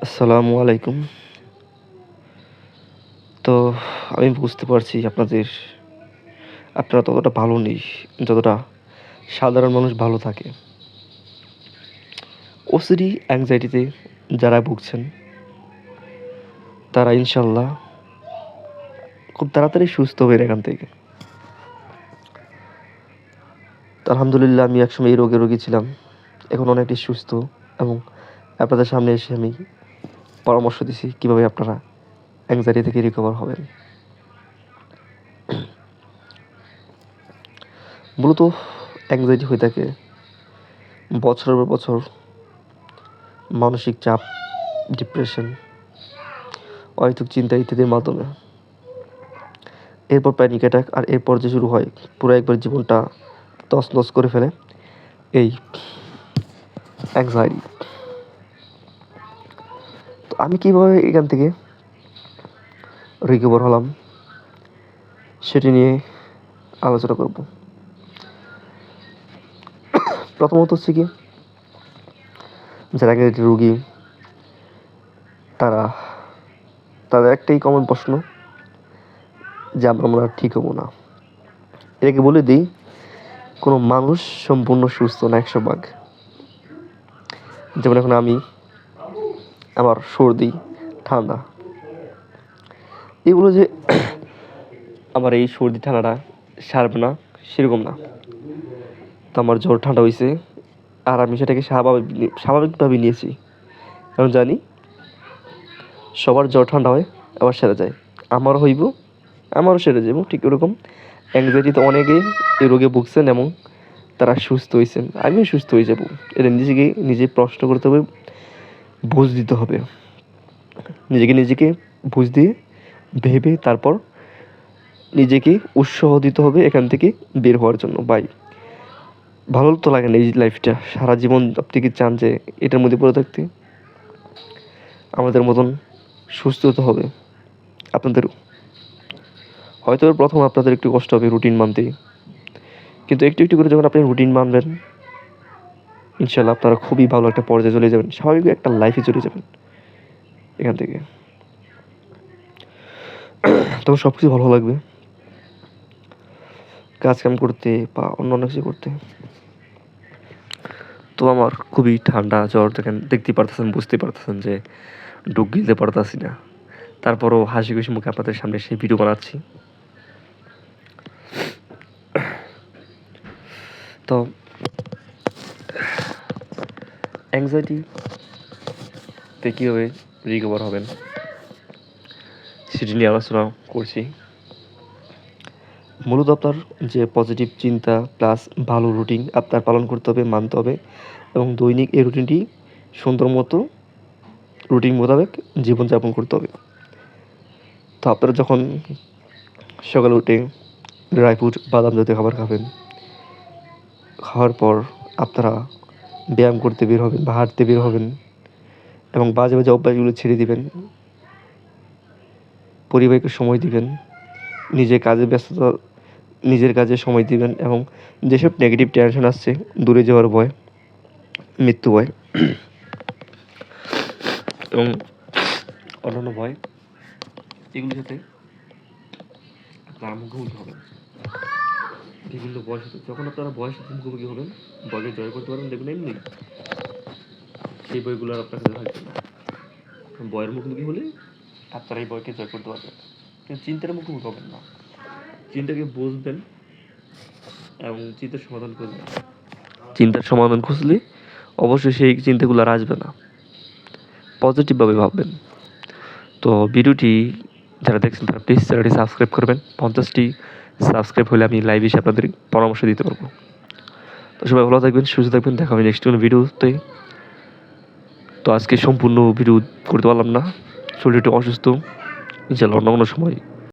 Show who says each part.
Speaker 1: আসসালামু আলাইকুম। তো আমি বুঝতে পারছি আপনারা ততটা ভালো নেই, যতটা সাধারণ মানুষ ভালো থাকে। ওসিডি অ্যাংজাইটিতে যারা ভুগছেন, তারা ইনশাল্লাহ খুব তাড়াতাড়ি সুস্থ হবেন এখান থেকে। তো আলহামদুলিল্লাহ, আমি একসময় এই রোগী ছিলাম। এখন অনেকটাই সুস্থ এবং আপনাদের সামনে এসে আমি পরামর্শ দিছি কীভাবে আপনারা অ্যাংজাইটি থেকে রিকভার হবেন। মূলত অ্যাংজাইটি হয়ে থাকে বছরের পর বছর মানসিক চাপ, ডিপ্রেশন, অহেতুক চিন্তা ইত্যাদির মাধ্যমে। এরপর প্যানিক অ্যাটাক, আর এরপর যে শুরু হয় পুরো একবার জীবনটা তছনছ করে ফেলে এই অ্যাংজাইটি। তো আমি কীভাবে এখান থেকে রিকভার হলাম সেটি নিয়ে আলোচনা করব। প্রথমত হচ্ছে কি, যারা অ্যাংজাইটি রোগী তাদের একটাই কমন প্রশ্ন যে আমরা ঠিক হবো না। এটাকে বলে দিই, কোনো মানুষ সম্পূর্ণ সুস্থ না 100%। যেমন এখন আমার সর্দি, ঠান্ডা, এগুলো যে আমার এই সর্দি ঠান্ডাটা সারবে না সেরকম না। তো আমার জ্বর ঠান্ডা হয়েছে আর আমি সেটাকে স্বাভাবিকভাবে নিয়েছি, কারণ জানি সবার জ্বর ঠান্ডা হয় আবার সেরে যায়, আমারও সেরে যাবো। ঠিক ওরকম অ্যাংজাইটিতে অনেকেই এই রোগে ভুগছেন এবং তারা সুস্থ হয়েছেন, আমিও সুস্থ হয়ে যাব। এটা নিজে প্রশ্ন করতে হবে, বুঝ দিতে হবে, নিজেকে বুঝ দিয়ে ভেবে তারপর নিজেকে উৎসাহ দিতে হবে এখান থেকে বের হওয়ার জন্য। ভাই, ভালো তো লাগে না এই লাইফটা, সারা জীবন আপনি কি চান যে এটার মধ্যে পড়ে থাকতে? আমাদের মতন সুস্থ হতে হবে আপনাদেরও। হয়তো প্রথম আপনাদের একটু কষ্ট হবে রুটিন মানতে, কিন্তু একটু একটু করে যখন আপনি রুটিন মানবেন, ইনশাল্লাহ আপনারা খুবই ভালো একটা পর্যায়ে চলে যাবেন, স্বাভাবিক একটা লাইফে চলে যাবেন এখান থেকে। তখন সব কিছু ভালো লাগবে, কাজকাম করতে বা অন্য কিছু করতে। তো আমার খুবই ঠান্ডা জ্বর, দেখতেই পারতেছেন, বুঝতে পারতেছেন যে ডুব গিলতে পারতেছি না। তারপরও হাসি খুশি মুখে আপনাদের সামনে সেই ভিডিও বানাচ্ছি। তো অ্যাংজাইটিতে কীভাবে রিকভার হবেন সেটি নিয়ে আলোচনা করছি। মূলত আপনার যে পজিটিভ চিন্তা প্লাস ভালো রুটিন আপনার পালন করতে হবে, মানতে হবে, এবং দৈনিক এই রুটিনটি সুন্দর মতো রুটিন মোতাবেক জীবনযাপন করতে হবে। তো আপনারা যখন সকালে উঠে ড্রাই ফ্রুট, বাদাম জাতীয় খাবার খাওয়ার পর আপনারা ব্যায়াম করতে বের হবেন বা হাঁটতে বের হবেন এবং বাজে অভ্যাসগুলো ছেড়ে দিবেন, পরিবারকে সময় দিবেন, নিজের কাজে সময় দিবেন, এবং যেসব নেগেটিভ টেনশন আসছে, দূরে যাওয়ার ভয়, মৃত্যু ভয় এবং অন্যান্য ভয়, এগুলো যাতে আপনারা মুখোমুখি হবেন। বিভিন্ন যখন আপনারা বয়সের মুখোমুখি হবেন, ভয়কে জয় করতে পারবেন, দেখবেন এমনি সেই বইগুলো আর আপনার কাছে থাকবে না। বয়ের মুখোমুখি হলে আপনারা এই বয়কে জয় করতে পারবেন, কিন্তু চিন্তার মুখোমুখি হবেন না। চিন্তাকে বুঝবেন এবং চিন্তার সমাধান করবেন। চিন্তার সমাধান খুঁজলে অবশ্যই সেই চিন্তাগুলো আর আসবে না, পজিটিভভাবে ভাববেন। তো ভিডিওটি যারা দেখছেন তারা প্লিজ চ্যানেলটি সাবস্ক্রাইব করবেন। 50টি সাবস্ক্রাইব হলে আমি লাইভ এসে আপনাদের পরামর্শ দিতে পারবো। তো সবাই ভালো থাকবেন, সুস্থ থাকবেন, দেখা হবে নেক্সট কোনো ভিডিওতে। তো আজকে সম্পূর্ণ ভিডিও করতে পারলাম না, শরীরটা অসুস্থ, ইনশাআল্লাহ অন্য কোনো সময়